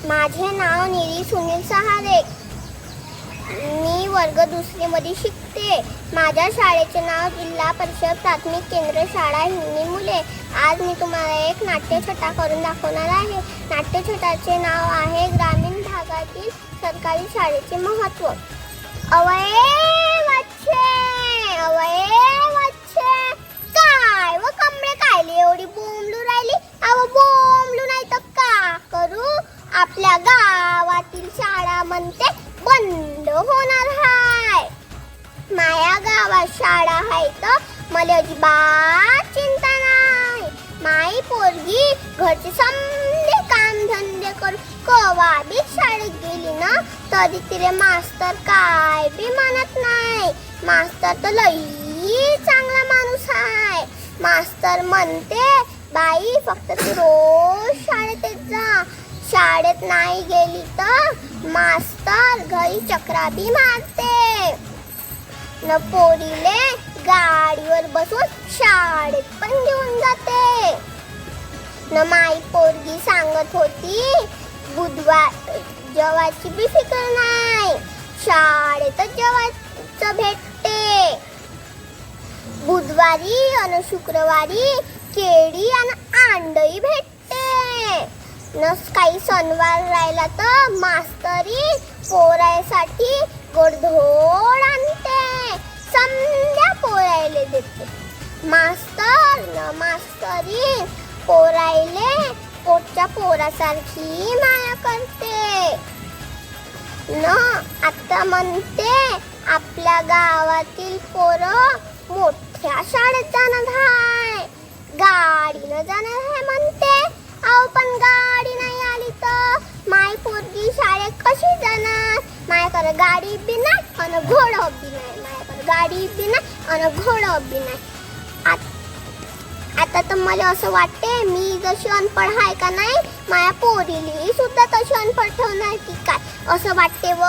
माझे नाव निधी सुनील सहारे. मी वर्ग 2 मध्ये शिकते. माझ्या शाळेचे नाव जिल्हा परिषद प्राथमिक केंद्र शाळा हिंगणी मुले. आज मी तुम्हाला एक नाट्यछटा करून दाखवणार आहे. नाट्यछटाचे नाव आहे ग्रामीण भागातील सरकारी शाळेचे महत्त्व. अवये वच्छे काय व कमळे कायले एवढी बोंबलू राहिली. बोंबलू नाही तर का करू. आपल्या गावातील शाळा म्हणते बंद होणार हाय. माया गावात शाळा आहे तर मला अजिबात चिंता नाही. माई पोरगी घरचे समजे काम धंदे करून कवा बी शाळेत गेली ना तरी तिले मास्तर काय बी म्हणत नाही. मास्तर तर लई चांगला माणूस आहे. मास्तर म्हणते बाई फक्त तू रोज शाळेत येत जा. शाळेत नाही गेली तर मास्तर घरी चक्रा बी मारते न पोरीले गाडीवर बसून शाळेत पण घेऊन जाते न. माई पोरगी सांगत होती बुधवार जेवायची बी फिकर नाही. शाळेतच जेवायचं भेटते. बुधवारी आणि शुक्रवारी केळी आणि अंडही भेटते न. काही सणवार राहिला तर मास्तरी पोरायसाठी गोडधोड आणते. समजा पोरायले देते. मास्तर न मास्तरी पोरायले पोटच्या पोरासारखी माया करते न. आता म्हणते आपल्या गावातील पोरं मोठ्या शाळेत जाणार हाय. गाडीनं जाणार आहे म्हणते. अहो पण गाडी नाही आली तर माय पोरगी शाळेत कशी जाणार. माझ्याकडे गाडी बी नाही आणि घोडं बी नाही. माझ्याकडे गाडी बी नाही आणि घोडं बी नाही. आता तर मला असं वाटते मी जशी अनपढ आहे का नाही माझ्या पोरीली सुद्धा तशी अनपढ ठेवणार की काय असं वाटते व.